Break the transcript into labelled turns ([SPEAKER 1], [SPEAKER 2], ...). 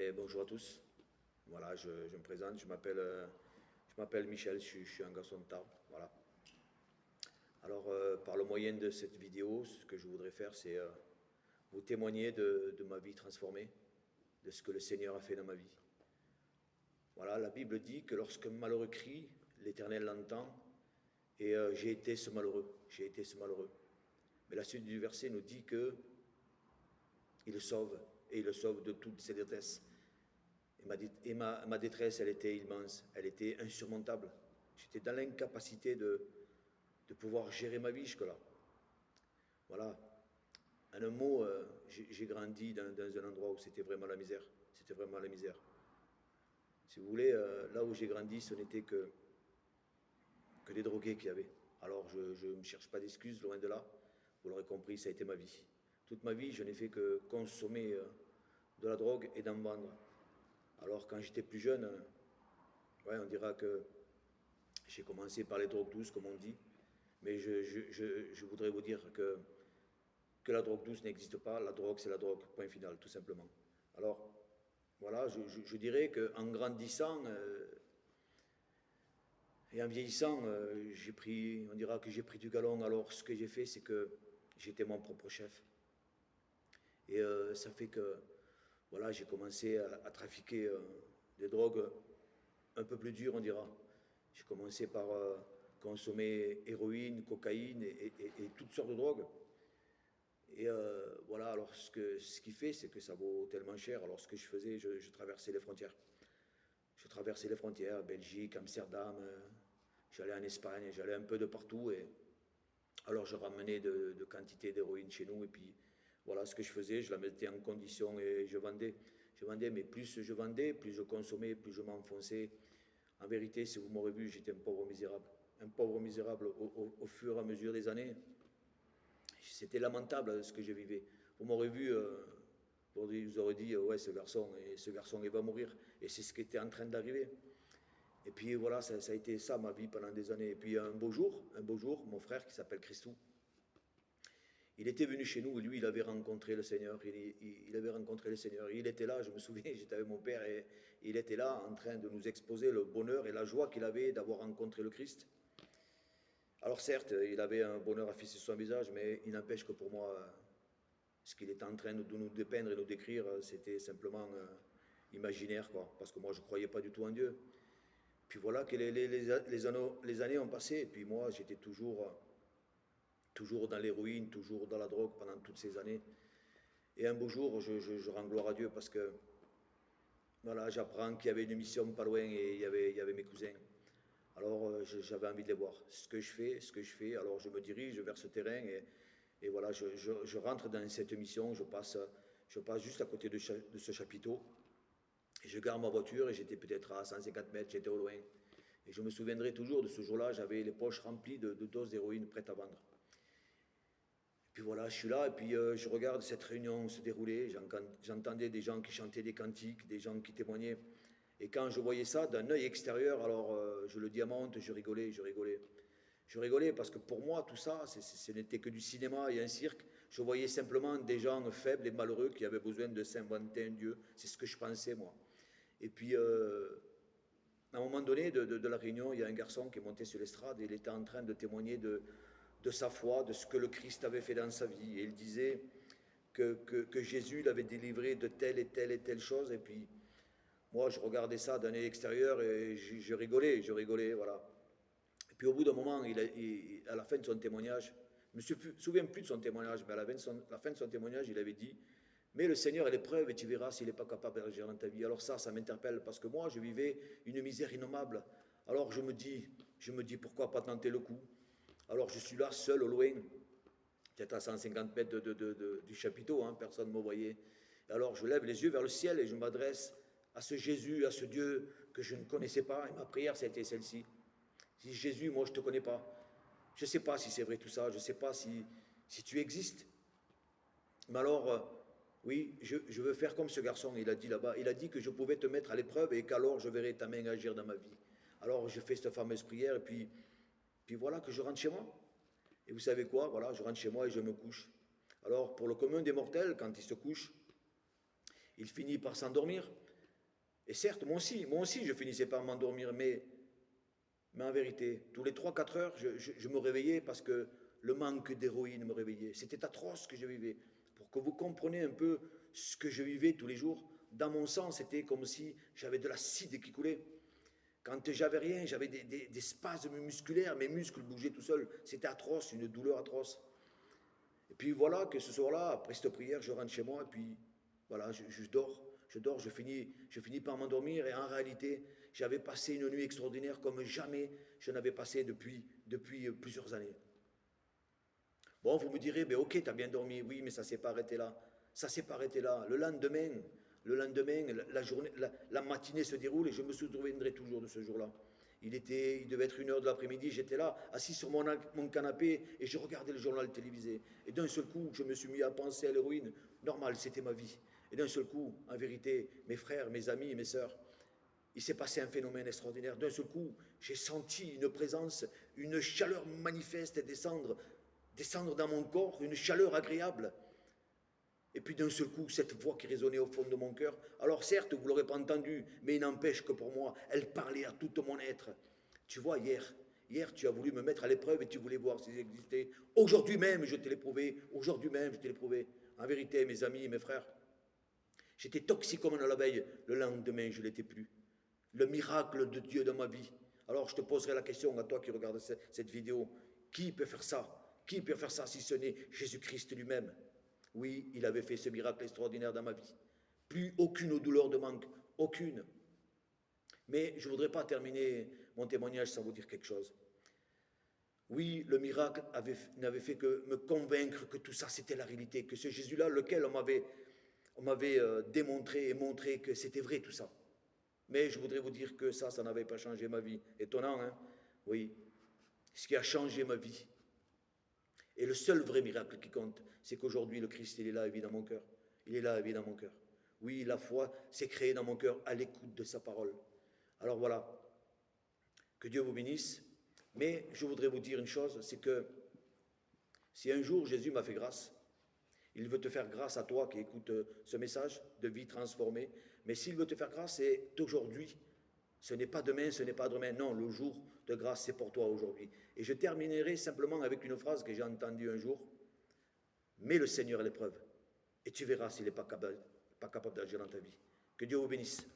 [SPEAKER 1] Et bonjour à tous. Voilà, je me présente, je m'appelle Michel, je suis un garçon de Tarbes. Voilà. Alors, par le moyen de cette vidéo, ce que je voudrais faire, c'est vous témoigner de ma vie transformée, de ce que le Seigneur a fait dans ma vie. Voilà, la Bible dit que lorsqu'un malheureux crie, l'Éternel l'entend, et j'ai été ce malheureux, j'ai été ce malheureux. Mais la suite du verset nous dit que il le sauve, et il le sauve de toutes ses détresses. Et ma détresse, elle était immense, elle était insurmontable. J'étais dans l'incapacité de pouvoir gérer ma vie jusque-là. Voilà. En un mot, j'ai grandi dans un endroit où c'était vraiment la misère. C'était vraiment la misère. Si vous voulez, là où j'ai grandi, ce n'était que des drogués qu'il y avait. Alors, je ne me cherche pas d'excuses, loin de là. Vous l'aurez compris, ça a été ma vie. Toute ma vie, je n'ai fait que consommer de la drogue et d'en vendre. Alors, quand j'étais plus jeune, ouais, on dira que j'ai commencé par les drogues douces, comme on dit. Mais je voudrais vous dire que la drogue douce n'existe pas. La drogue, c'est la drogue, point final, tout simplement. Alors, voilà, je dirais qu'en grandissant et en vieillissant, on dira que j'ai pris du galon. Alors, ce que j'ai fait, c'est que j'étais mon propre chef. Et ça fait que, voilà, j'ai commencé à trafiquer des drogues un peu plus dures, on dira. J'ai commencé par consommer héroïne, cocaïne et toutes sortes de drogues. Et voilà, alors ce qui fait, c'est que ça vaut tellement cher. Alors ce que je faisais, je traversais les frontières. Je traversais les frontières, Belgique, Amsterdam, j'allais en Espagne, j'allais un peu de partout. Et alors je ramenais de quantités d'héroïne chez nous. Et puis voilà ce que je faisais, je la mettais en condition et je vendais. Je vendais, mais plus je vendais, plus je consommais, plus je m'enfonçais. En vérité, si vous m'aurez vu, j'étais un pauvre misérable. Un pauvre misérable au fur et à mesure des années. C'était lamentable ce que je vivais. Vous m'aurez vu, vous aurez dit, ouais, ce garçon, il va mourir. Et c'est ce qui était en train d'arriver. Et puis voilà, ça a été ça ma vie pendant des années. Et puis un beau jour, mon frère qui s'appelle Christou, il était venu chez nous, lui, il avait rencontré le Seigneur, il avait rencontré le Seigneur. Il était là, je me souviens, j'étais avec mon père, et il était là en train de nous exposer le bonheur et la joie qu'il avait d'avoir rencontré le Christ. Alors certes, il avait un bonheur affiché sur son visage, mais il n'empêche que pour moi, ce qu'il était en train de nous dépeindre et nous décrire, c'était simplement imaginaire, quoi, parce que moi, je ne croyais pas du tout en Dieu. Puis voilà que les années ont passé, et puis moi, j'étais toujours dans l'héroïne, toujours dans la drogue pendant toutes ces années. Et un beau jour, je rends gloire à Dieu parce que voilà, j'apprends qu'il y avait une mission pas loin et il y avait mes cousins. Alors j'avais envie de les voir. Ce que je fais. Alors je me dirige vers ce terrain et voilà, je rentre dans cette mission. Je passe juste à côté de ce chapiteau et je gare ma voiture et j'étais peut-être à 150 mètres, j'étais au loin. Et je me souviendrai toujours de ce jour-là, j'avais les poches remplies de doses d'héroïne prêtes à vendre. Puis voilà, je suis là et puis je regarde cette réunion se dérouler. J'entendais des gens qui chantaient des cantiques, des gens qui témoignaient. Et quand je voyais ça d'un œil extérieur, alors je le diamante, je rigolais. Je rigolais parce que pour moi, tout ça, ce n'était que du cinéma et un cirque. Je voyais simplement des gens faibles et malheureux qui avaient besoin de s'inventer un Dieu. C'est ce que je pensais, moi. Et puis, à un moment donné de la réunion, il y a un garçon qui est monté sur l'estrade et il était en train de témoigner de sa foi, de ce que le Christ avait fait dans sa vie. Et il disait que Jésus l'avait délivré de telle et telle et telle chose. Et puis, moi, je regardais ça d'un œil extérieur et je rigolais, voilà. Et puis, au bout d'un moment, à la fin de son témoignage, je ne me souviens plus de son témoignage, mais à la fin de son témoignage, il avait dit « Mais le Seigneur est l'épreuve et tu verras s'il n'est pas capable d'agir dans ta vie. » Alors ça m'interpelle parce que moi, je vivais une misère innommable. Alors je me dis pourquoi pas tenter le coup. Alors je suis là, seul au loin, peut-être à 150 mètres du chapiteau, hein, personne ne me voyait. Alors je lève les yeux vers le ciel et je m'adresse à ce Jésus, à ce Dieu que je ne connaissais pas. Et ma prière, c'était celle-ci. Je dis, Jésus, moi je ne te connais pas. Je ne sais pas si c'est vrai tout ça, je ne sais pas si tu existes. Mais alors, oui, je veux faire comme ce garçon, il a dit là-bas. Il a dit que je pouvais te mettre à l'épreuve et qu'alors je verrais ta main agir dans ma vie. Alors je fais cette fameuse prière et puis voilà que je rentre chez moi. Et vous savez quoi? Voilà, je rentre chez moi et je me couche. Alors, pour le commun des mortels, quand il se couche, il finit par s'endormir. Et certes, moi aussi, je finissais par m'endormir, mais en vérité, tous les 3-4 heures, je me réveillais parce que le manque d'héroïne me réveillait. C'était atroce ce que je vivais. Pour que vous compreniez un peu ce que je vivais tous les jours, dans mon sang, c'était comme si j'avais de l'acide qui coulait. Quand j'avais rien, j'avais des spasmes musculaires, mes muscles bougeaient tout seuls. C'était atroce, une douleur atroce. Et puis voilà que ce soir-là, après cette prière, je rentre chez moi et puis voilà, je dors, je finis par m'endormir et en réalité, j'avais passé une nuit extraordinaire comme jamais je n'avais passé depuis plusieurs années. Bon, vous me direz, ben ok, tu as bien dormi, oui, mais ça ne s'est pas arrêté là. Ça ne s'est pas arrêté là. Le lendemain, la journée, la matinée se déroule et je me souviendrai toujours de ce jour-là. Il devait être 1 heure de l'après-midi, j'étais là, assis sur mon canapé et je regardais le journal télévisé. Et d'un seul coup, je me suis mis à penser à l'héroïne. Normal, c'était ma vie. Et d'un seul coup, en vérité, mes frères, mes amis, mes sœurs, il s'est passé un phénomène extraordinaire. D'un seul coup, j'ai senti une présence, une chaleur manifeste descendre dans mon corps, une chaleur agréable. Et puis d'un seul coup, cette voix qui résonnait au fond de mon cœur, alors certes, vous ne l'aurez pas entendue, mais il n'empêche que pour moi, elle parlait à tout mon être. Tu vois, hier, tu as voulu me mettre à l'épreuve et tu voulais voir si j'existais. Aujourd'hui même, je te l'ai prouvé. Aujourd'hui même, je te l'ai prouvé. En vérité, mes amis, mes frères, j'étais toxicomane la veille. Le lendemain, je ne l'étais plus. Le miracle de Dieu dans ma vie. Alors, je te poserai la question à toi qui regardes cette vidéo. Qui peut faire ça? Qui peut faire ça si ce n'est Jésus-Christ lui-même? Oui, il avait fait ce miracle extraordinaire dans ma vie. Plus aucune douleur de manque, aucune. Mais je ne voudrais pas terminer mon témoignage sans vous dire quelque chose. Oui, le miracle n'avait fait que me convaincre que tout ça c'était la réalité, que ce Jésus-là, lequel on m'avait démontré et montré que c'était vrai tout ça. Mais je voudrais vous dire que ça n'avait pas changé ma vie. Étonnant, hein? Oui. Ce qui a changé ma vie, et le seul vrai miracle qui compte, c'est qu'aujourd'hui, le Christ, il est là et vit dans mon cœur. Il est là et vit dans mon cœur. Oui, la foi s'est créée dans mon cœur à l'écoute de sa parole. Alors voilà, que Dieu vous bénisse. Mais je voudrais vous dire une chose, c'est que si un jour Jésus m'a fait grâce, il veut te faire grâce à toi qui écoutes ce message de vie transformée. Mais s'il veut te faire grâce, c'est aujourd'hui. Ce n'est pas demain, ce n'est pas demain. Non, le jour de grâce, c'est pour toi aujourd'hui. Et je terminerai simplement avec une phrase que j'ai entendue un jour. Mets le Seigneur à l'épreuve et tu verras s'il n'est pas capable d'agir dans ta vie. Que Dieu vous bénisse.